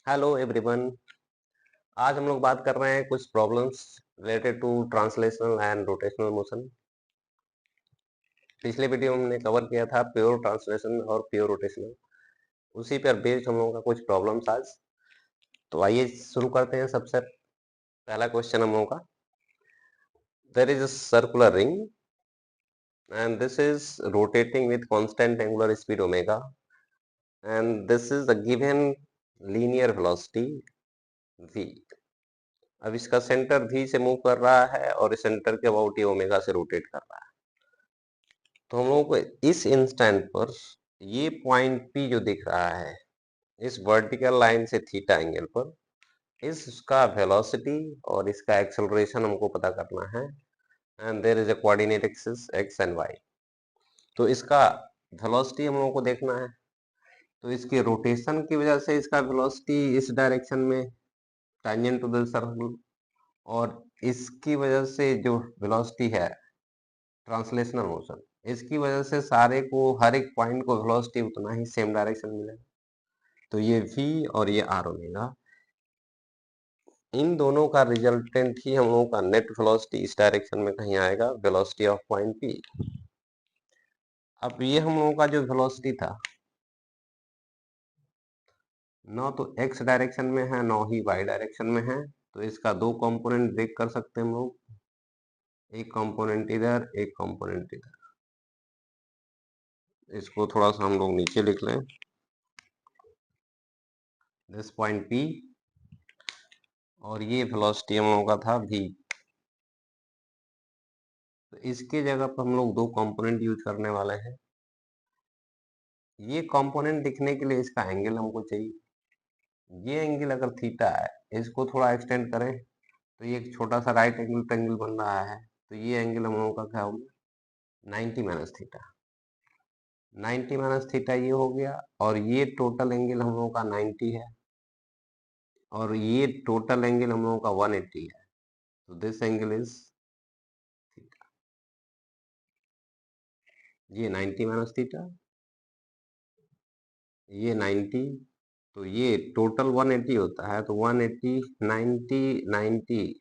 Hello everyone. आज हम लोग बात कर रहे हैं कुछ problems related to translational and rotational motion. पिछले वीडियो में हमने कवर किया था प्योर ट्रांसलेशन और प्योर रोटेशनल, उसी पर बेस्ड हम लोगों का कुछ प्रॉब्लम्स आज। तो आइए शुरू करते हैं। सबसे पहला क्वेश्चन हम लोगों का, there is a circular ring and this is rotating with constant angular speed omega and this is the given linear velocity v। अब इसका सेंटर v से मूव कर रहा है और इस सेंटर के अबाउट ये ओमेगा से रोटेट कर रहा है। तो हम लोगों को इस इंस्टेंट पर ये पॉइंट P जो दिख रहा है इस वर्टिकल लाइन से थीटा एंगल पर, इसका वेलोसिटी और इसका एक्सेलरेशन हमको पता करना है। And there is a coordinate axis x and y। तो इसका वेलोसिटी हम लोगों को देखना है। तो इसके रोटेशन की वजह से इसका वेलोसिटी इस डायरेक्शन में टैंजेंट टू द सर्कल, और इसकी वजह से जो वेलोसिटी है ट्रांसलेशनल मोशन, इसकी वजह से सारे को हर एक पॉइंट को वेलोसिटी उतना ही सेम डायरेक्शन मिलेगा। तो ये v और ये r ओमेगा, इन दोनों का रिजल्टेंट ही हम लोगों का नेट वेलोसिटी इस डायरेक्शन में कहीं आएगा, वेलोसिटी ऑफ पॉइंट p। अब ये हम लोगों का जो वेलोसिटी था न तो x डायरेक्शन में है न ही y डायरेक्शन में है, तो इसका दो कंपोनेंट ब्रेक कर सकते हैं हम लोग, एक कंपोनेंट इधर एक कंपोनेंट इधर। इसको थोड़ा सा हम लोग नीचे लिख लें, दिस पॉइंट p और ये वेलोसिटी हम लोगों का था v। तो इसके जगह पर हम लोग दो कंपोनेंट यूज करने वाले हैं। ये कंपोनेंट दिखने के लिए इसका एंगल हमको चाहिए। ये एंगल अगर थीटा है, इसको थोड़ा एक्सटेंड करें तो ये एक छोटा सा राइट एंगल ट्रायंगल बन रहा है। तो ये एंगल हम लोगों का क्या होगा, 90 माइनस थीटा। 90 माइनस थीटा ये हो गया, और ये टोटल एंगल हम लोगों का 90 है, और ये टोटल एंगल हम लोगों का 180 है। तो दिस एंगल इज थीटा। ये 90 माइनस थीटा, ये 90, तो ये टोटल 180 होता है। तो 180 90 90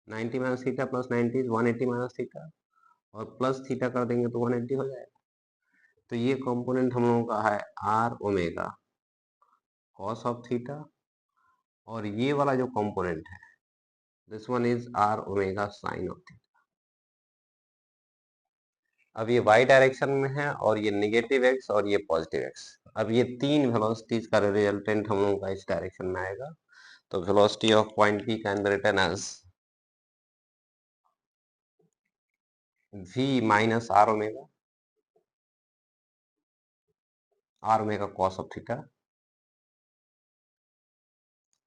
90 minus theta plus 90 180 minus theta, और प्लस थीटा कर देंगे तो 180 हो जाएगा। तो ये कंपोनेंट हम लोगों का है r omega cos of theta, और ये वाला जो कंपोनेंट है this one is r omega sign of theta. अब ये y डायरेक्शन में है, और ये नेगेटिव x और ये पॉजिटिव x। अब ये तीन वेलोसिटीज का रिजल्टेंट हम लोगों का इस डायरेक्शन में आएगा। तो velocity of point P can be written as v minus r omega cos of theta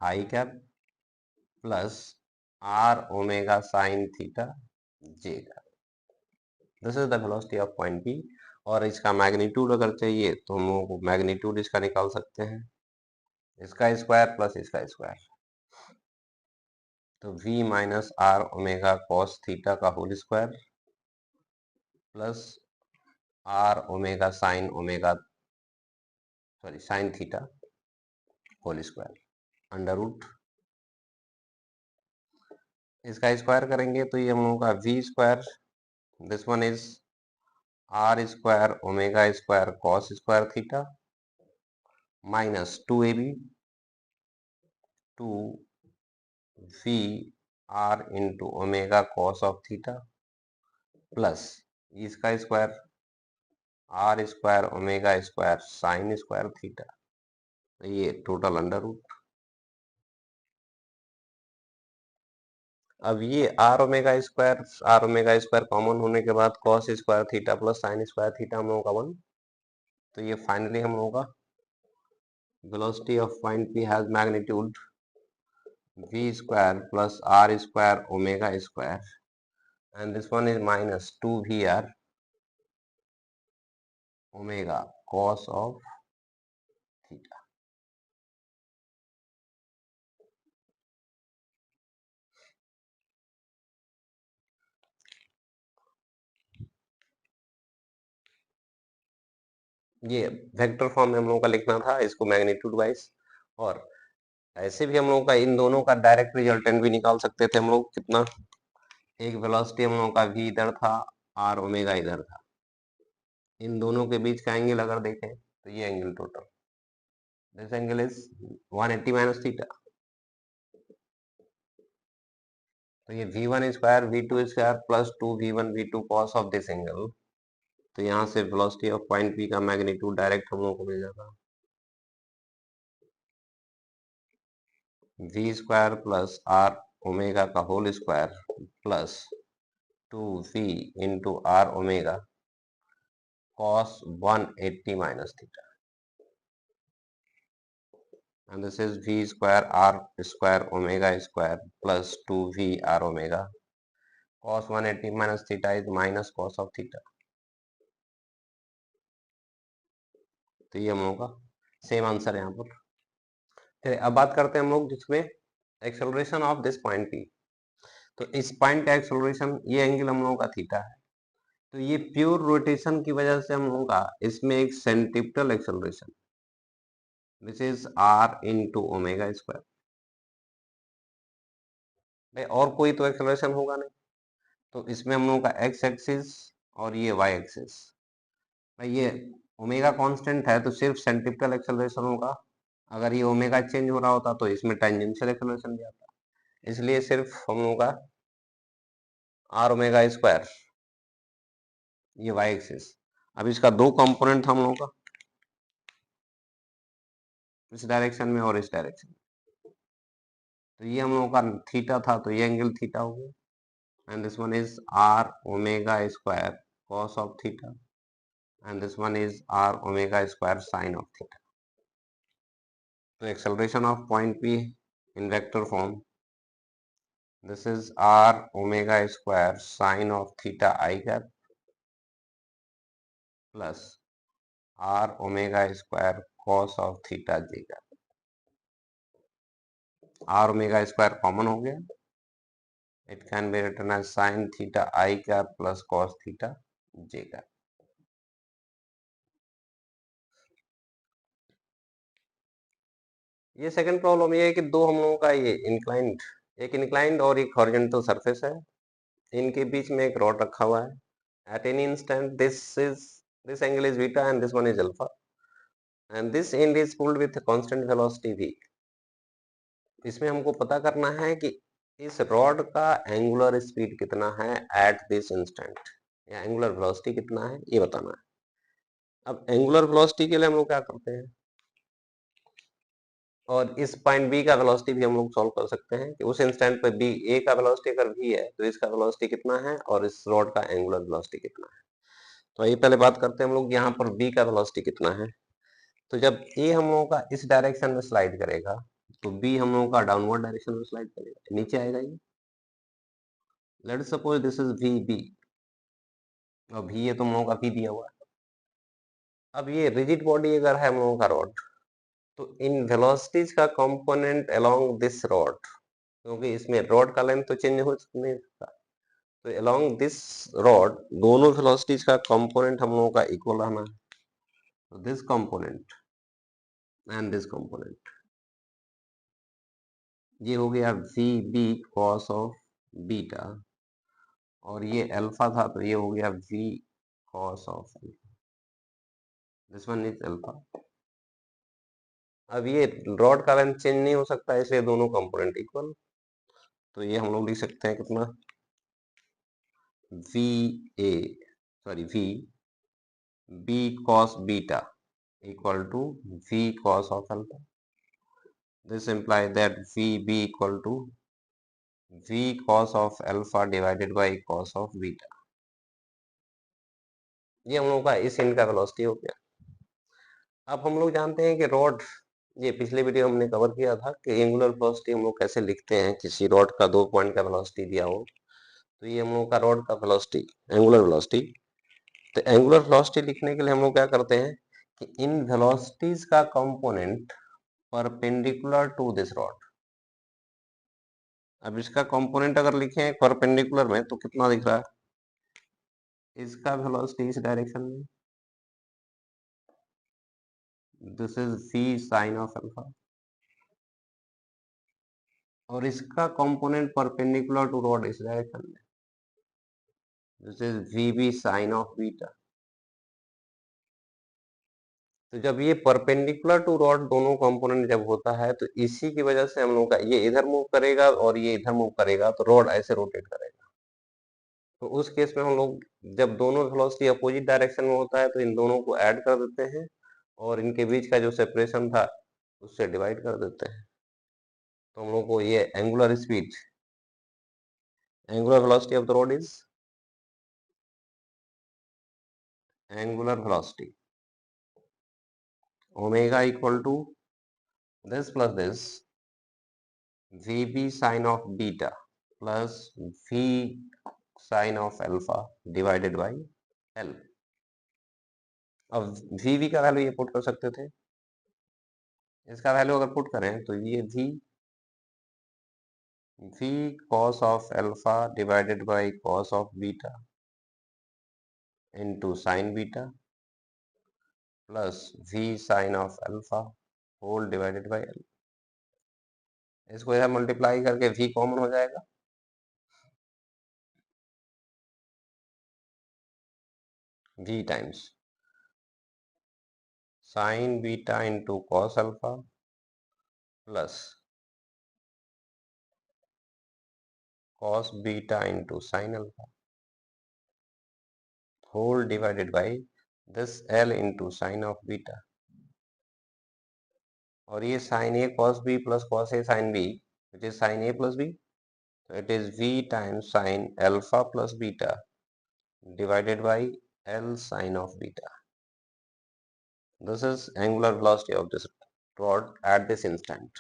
i cap plus r omega sine theta j cap. This is the velocity of point P। और इसका magnitude अगर चाहिए तो हम लोगों को magnitude इसका निकाल सकते हैं, इसका स्क्वायर प्लस इसका स्क्वायर। तो v minus r omega cos theta का whole square plus r omega sine theta whole square under root. इसका स्क्वायर करेंगे तो ये हम लोगों का v square, this one is r square omega square cos square theta minus 2ab 2 v r into omega cos of theta plus इसका square r square omega square sine square theta. तो ये total under root. अब ये are omega square common होने के बाद cos square theta plus sign square theta हम लोगों का 1। तो ये फाइनली हम लोगों का velocity of point P has magnitude v square plus r square omega square, and this one is minus 2vr omega cos of theta। ये vector form में हम लोगों का लिखना था इसको मैग्नीट्यूड वाइज, और ऐसे भी हम लोगों का इन दोनों का डायरेक्ट रिजल्टेंट भी निकाल सकते थे हम लोग। कितना? एक वेलोसिटी हम लोगों का v इधर था, r ओमेगा इधर था। इन दोनों के बीच का एंगल अगर देखें तो ये angle total, this angle is 180 minus theta. तो ये v1 square v2 square plus 2v1 v2 cos of this angle. तो यहाँ से वेलोसिटी ऑफ पॉइंट P का मैग्नीट्यूड डायरेक्ट हम लोगों को मिल जाता, v square plus r omega का whole square plus 2v into r omega cos 180 minus theta, and this is v square r square omega square plus 2v r omega cos 180 minus theta is minus cos of theta। तो ये हम लोगों का same answer है यहाँ पर। फिर अब बात करते हैं हम लोग जिसमें acceleration of this point P। तो इस पॉइंट का एक्सेलरेशन, ये एंगल हम लोगों का थीटा है। तो ये प्योर रोटेशन की वजह से हम लोगों का इसमें एक centripetal acceleration which is r into omega square. भाई और कोई तो एक्सेलरेशन होगा नहीं, तो इसमें हम लोगों का एक्स एक्सिस और ये वाई एक्सिस। भाई ये ओमेगा कांस्टेंट है तो सिर्फ सेंट्रिपेटल एक्सेलरेशन होगा। अगर ये ओमेगा चेंज हो रहा होता तो इसमें टेंजेंशियल एक्सेलरेशन भी आता, इसलिए सिर्फ हम लोगों का आर ओमेगा स्क्वायर, ये वाई एक्सिस। अब इसका दो कंपोनेंट था हम लोगों का, इस डायरेक्शन में और इस डायरेक्शन में। तो ये हम लोगों का थीटा था, तो ये एंगल थीटा हो गया। And this one is r omega square cos of theta, and this one is r omega square sine of theta। So acceleration of point P in vector form, this is r omega square sine of theta I cap plus r omega square cos of theta j cap। r omega square common हो गया, it can be written as sine theta I cap plus cos theta j cap। ये second problem ये है कि दो हम लोगों का ये इंक्लाइंड, एक इंक्लाइंड और एक हॉरिजॉन्टल सरफेस है, इनके बीच में एक रॉड रखा हुआ है। At any instant, this angle is beta and this one is alpha, and this end is pulled with a constant velocity v। इसमें हमको पता करना है कि इस रॉड का एंगुलर स्पीड कितना है एट दिस इंस्टेंट, या एंगुलर वेलोसिटी कितना है ये बताना है। अब एंगुलर वेलोसिटी के लिए हम लोग क्या करते हैं, और इस पॉइंट बी का वेलोसिटी भी हम लोग सॉल्व कर सकते हैं कि उस इंस्टेंट पे बी ए का वेलोसिटी अगर v है तो इसका वेलोसिटी कितना है और इस रॉड का एंगुलर वेलोसिटी कितना है। तो ये पहले बात करते हैं हम लोग, यहाँ पर b का वेलोसिटी कितना है। तो जब ए हम लोगों का इस डायरेक्शन में स्लाइड करेगा तो बी हम लोगों का डाउनवर्ड डायरेक्शन में स्लाइड करेगा, नीचे आएगा ये। Let suppose this is v b, और भी ये तुम लोगों का पी दिया हुआ है। अब ये रिजिड बॉडी अगर है हम लोगों का रॉड, तो इन वेलोसिटीज का कंपोनेंट अलोंग दिस रॉड, क्योंकि इसमें रॉड का लेंथ तो चेंज हो नहीं सकता, तो अलोंग दिस रॉड दोनों वेलोसिटीज का कंपोनेंट हम लोगों का इक्वल रहना है। तो this component and this component, ये हो गया v b cos of beta, और ये अल्फा था तो ये हो गया v cos of alpha, this one is alpha. अब ये रॉड का लेंथ चेंज नहीं हो सकता इसलिए दोनों कंपोनेंट इक्वल, तो ये हम लोग लिख सकते हैं कितना, v a sorry v b cos beta equal to v cos of alpha. This imply that v b equal to v cos of alpha divided by cos of beta. ये हम लोगों का इस एंड का वेलोसिटी हो गया। अब हम लोग जानते हैं कि रॉड, ये पिछले वीडियो हमने कवर किया था कि एंगुलर वेलोसिटी हम लोग कैसे लिखते हैं, किसी रॉड का 2 पॉइंट का वेलोसिटी दिया हो तो ये हम लोग का रॉड का वेलोसिटी, एंगुलर वेलोसिटी। तो एंगुलर वेलोसिटी लिखने के लिए हम लोग क्या करते हैं कि इन वेलोसिटीज का component perpendicular to this rod. अब इसका कंपोनेंट अगर लिखें परपेंडिकुलर में तो कितना दिख रहा है, इसका वेलोसिटी इस डायरेक्शन में, this is v sine of alpha, और इसका कंपोनेंट परपेंडिकुलर टू रॉड इस डायरेक्शन में, this is v b sine of beta. तो जब ये परपेंडिकुलर टू रॉड दोनों कंपोनेंट जब होता है तो इसी की वजह से हम लोग का ये इधर मूव करेगा और ये इधर मूव करेगा तो रॉड ऐसे रोटेट करेगा। तो उस केस में हम लोग जब दोनों वेलोसिटी अपोजिट डायरेक्शन में होता है तो इन दोनों को ऐड कर देते हैं और इनके बीच का जो सेपरेशन था उससे डिवाइड कर देते हैं। तो हम लोग को ये angular speed, angular velocity of the rod is angular velocity omega equal to this plus this VB sin of beta plus V sin of alpha divided by L। अब VB का वैल्यू ये पुट कर सकते थे, इसका value अगर put करें तो ये V cos of alpha divided by cos of beta into sin beta plus V sin of alpha whole divided by L। इसको यह मल्टीप्लाई करके V कॉमन हो जाएगा, V times sin beta into cos alpha plus cos beta into sin alpha whole divided by this L into sin of beta। और ये sin a cos b plus cos a sin b which is sin a plus b, so it is V times sin alpha plus beta divided by L sin of beta। This is angular velocity of this rod at this instant।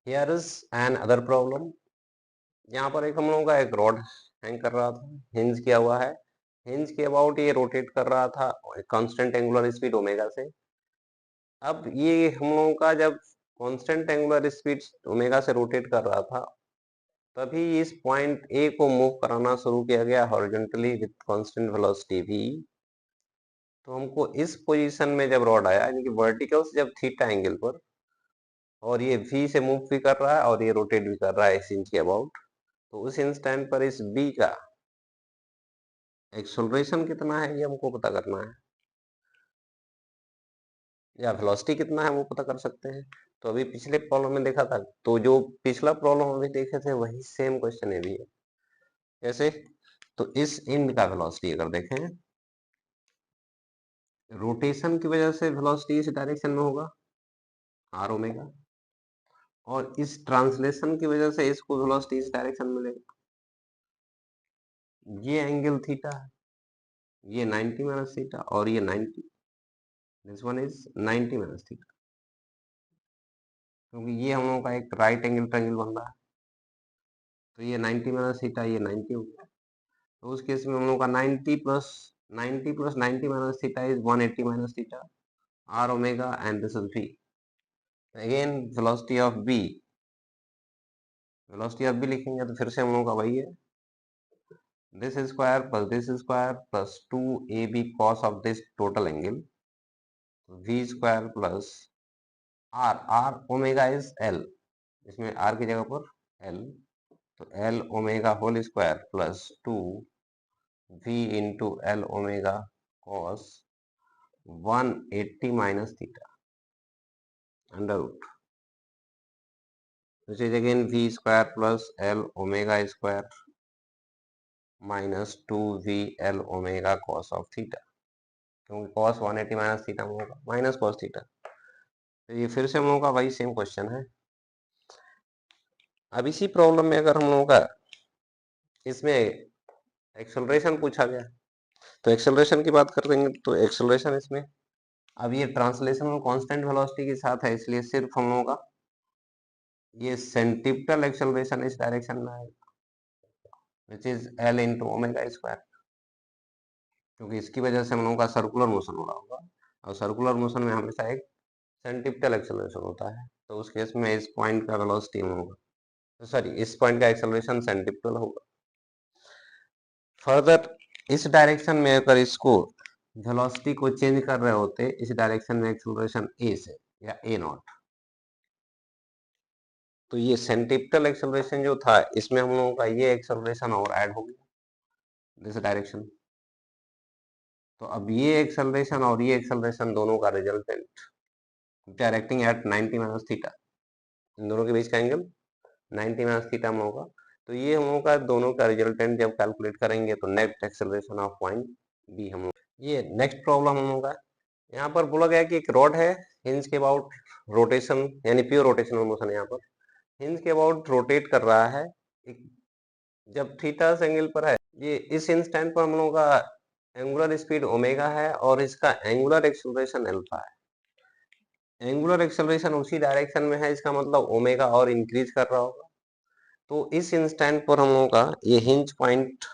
Here is an other problem। यहाँ पर एक हम लोगों का एक rod hang कर रहा था, हिंज किया हुआ है, हिंज के अबाउट ये रोटेट कर रहा था कांस्टेंट एंगुलर स्पीड ओमेगा से। अब ये हम लोगों का जब कांस्टेंट एंगुलर स्पीड ओमेगा से रोटेट कर रहा था तभी इस पॉइंट ए को मूव कराना शुरू किया गया horizontally with constant velocity v। तो हमको इस पोजीशन में जब रॉड आया यानी कि वर्टिकल से जब थीटा एंगल पर और ये v से मूव भी कर रहा है और ये रोटेट भी कर रहा है 1 इंच के अबाउट, तो उस इंस्टेंट पर इस b का एक्सेलरेशन कितना है ये हमको पता करना है या वेलोसिटी कितना है वो पता कर सकते हैं। तो अभी पिछले प्रॉब्लम में देखा था, तो जो पिछला प्रॉब्लम अभी देखे थे वही सेम क्वेश्चन है भी है। कैसे? तो इस इंड का वेलोसिटी अगर देखें, रोटेशन की वजह से वेलोसिटी इस डायरेक्शन में होगा आर ओमेगा, और इस ट्रांसलेशन की वजह से इसको वेलोसिटी इस डायरेक्शन में मिलेगा। ये एंगल थीटा है, ये 90 माइनस थीटा और ये 90, this one is 90 minus theta, क्योंकि ये हम लोगों का एक राइट एंगल ट्रायंगल बन रहा है। तो ये 90 माइनस थीटा, ये 90 हो गया। तो उस केस में हम लोग का 90 plus 90 minus theta is 180 minus theta r omega and this is v। Again velocity of v लिखेंगे तो फिर से हम लोग का वही है, this square plus this square plus 2ab cos of this total angle v square plus r omega is l, इसमें r की जगह पर l, तो l ओमेगा whole square plus 2 v into l omega cos 180 minus theta under root, which is again v square plus l omega square minus 2v l omega cos of theta, क्योंकि cos 180 minus theta में होगा minus cos theta. तो ये फिर से हम लोगों का वही सेम क्वेश्चन है। अब इसी प्रॉब्लम में अगर हम लोगों का इसमें एक्सेलरेशन पूछा गया तो एक्सेलरेशन की बात कर देंगे, तो एक्सेलरेशन इसमें अब ये ट्रांसलेशनल कांस्टेंट वेलोसिटी के साथ है, इसलिए सिर्फ हम लोगों का ये सेंट्रिपिटल एक्सेलरेशन इस डायरेक्शन में आएगा which is l into omega square, क्योंकि इसकी वजह से हम लोगों का सर्कुलर मोशन हो रहा होगा और सर्कुलर मोशन में हमेशा एक सेंट्रिपिटल एक्सेलरेशन होता है, तो उस केस में इस पॉइंट का वेलोसिटी होगा, सॉरी इस पॉइंट का एक्सेलरेशन सेंट्रिपिटल होगा। फर्दर इस डायरेक्शन में अगर इसको वेलोसिटी को चेंज कर रहे होते इस डायरेक्शन में एक्सेलरेशन ए से या ए नॉट, तो ये सेंट्रिपिटल एक्सेलरेशन जो था इसमें हम लोगों का ये एक्सेलरेशन और ऐड हो गया दिस डायरेक्शन। तो अब ये एक्सेलरेशन और ये एक्सेलरेशन दोनों का resultant directing at 90 minus theta, इन दोनों के बीच का एंगल 90 माइनस थीटा हम होगा। तो ये हम लोगों का दोनों का रिजल्टेंट जब कैलकुलेट करेंगे तो net acceleration of point b हम लोग। ये नेक्स्ट प्रॉब्लम हम लोग का यहाँ पर बोला गया कि एक रॉड है हिंज के अबाउट रोटेशन यानी प्योर रोटेशनल मोशन, यहाँ पर हिंज के अबाउट रोटेट कर रहा है जब थीटा एंगल पर है। ये इस इंस्टेंट पर हम लोगों का एंगुलर स्पीड ओमेगा है और इसका एंगुलर एक्सेलरेशन अल्फा है। एंगुलर एक्सेलरेशन उसी डायरेक्शन में है, इसका मतलब ओमेगा और इंक्रीज कर रहा होगा। तो इस इंस्टेंट पर हम लोगों का ये हिंज पॉइंट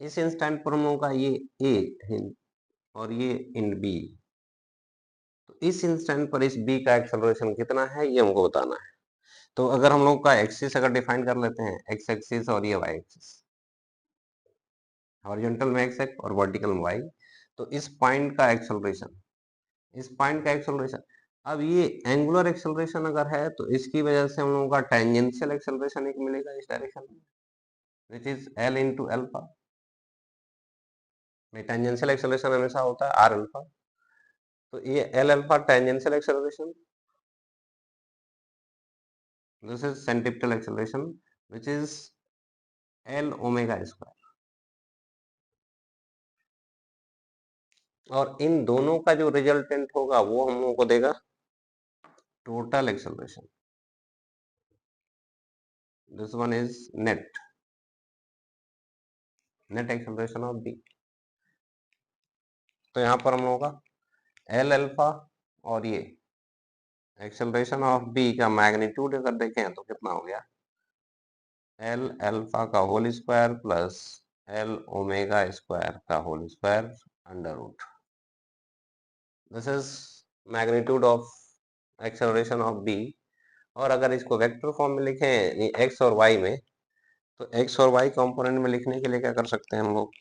इस इंस्टेंट पर हम लोगों का ये ए हिंज और ये इन बी, तो इस इंस्टेंट पर इस बी का एक्सेलरेशन कितना है ये हमको बताना है। तो अगर हम लोग का एक्सिस अगर डिफाइन कर लेते हैं एक्स एक्सिस और ये वाई एक्सिस, हॉरिजॉन्टल में एक्स और वर्टिकल में वाई, तो इस पॉइंट का एक्सेलरेशन इस पॉइंट का एक्सेलरेशन, अब ये एंगुलर एक्सेलरेशन अगर है तो इसकी वजह से हम लोगों का टेंजेंशियल एक्सेलरेशन एक मिलेगा इस डायरेक्शन में which is L into alpha. Tangential acceleration हमेशा होता है आर अल्फा, तो ये L alpha tangential acceleration, this is centripetal acceleration which is L omega square. और इन दोनों का जो रिजल्टेंट होगा वो हम लोगों को देगा total acceleration, this one is net acceleration of b. तो यहाँ पर हम लोगों का एल अल्फा और ये एक्सेलरेशन ऑफ बी का मैग्नीट्यूड अगर देखें तो कितना हो गया, एल अल्फा का whole square plus L omega square का whole square under root, this is magnitude of acceleration of B. और अगर इसको वेक्टर फॉर्म में लिखें एक्स और वाई में, तो एक्स और वाई कंपोनेंट में लिखने के लिए क्या कर सकते हैं हम लोग,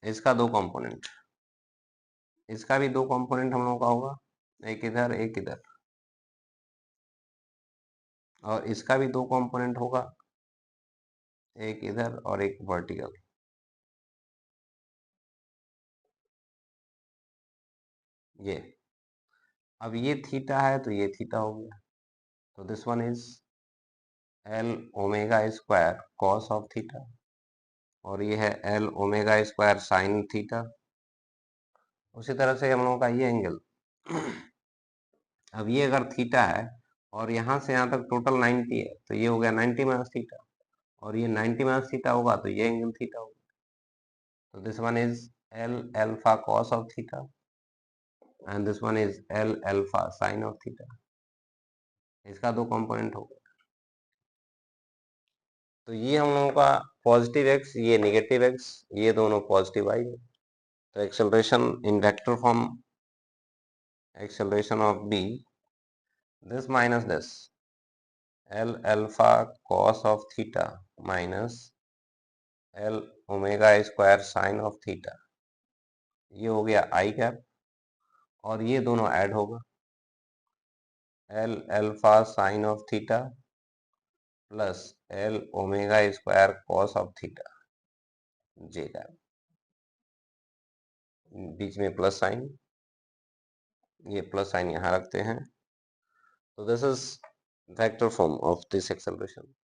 इसका दो कंपोनेंट, इसका भी दो कंपोनेंट हम लोग का होगा, एक इधर एक इधर, और इसका भी दो कंपोनेंट होगा, एक इधर और एक वर्टिकल। ये अब ये थीटा है तो ये थीटा हो गया, तो this one is L omega square cos of theta और ये है L omega square sine theta. उसी तरह से हम लोगों का ये एंगल अब ये अगर थीटा है और यहाँ से यहाँ तक टोटल 90 है तो ये हो गया 90 माइनस थीटा, और ये 90 माइनस थीटा होगा तो ये एंगल थीटा होगा, तो this one is l alpha cos of theta and this one is l alpha sine of theta, इसका दो कंपोनेंट होगा। तो ये हम लोगों का पॉजिटिव एक्स ये नेगेटिव एक्स ये दोनों पॉजिटिव आई है, तो acceleration in vector form acceleration of b this minus this l alpha cos of theta minus l omega square sine of theta, ये हो गया आई कैप और ये दोनों ऐड होगा L alpha sine of theta plus L omega square cos of theta j cap, बीच में plus sine, ये प्लस साइन यहाँ रखते हैं, तो this is vector form of this acceleration.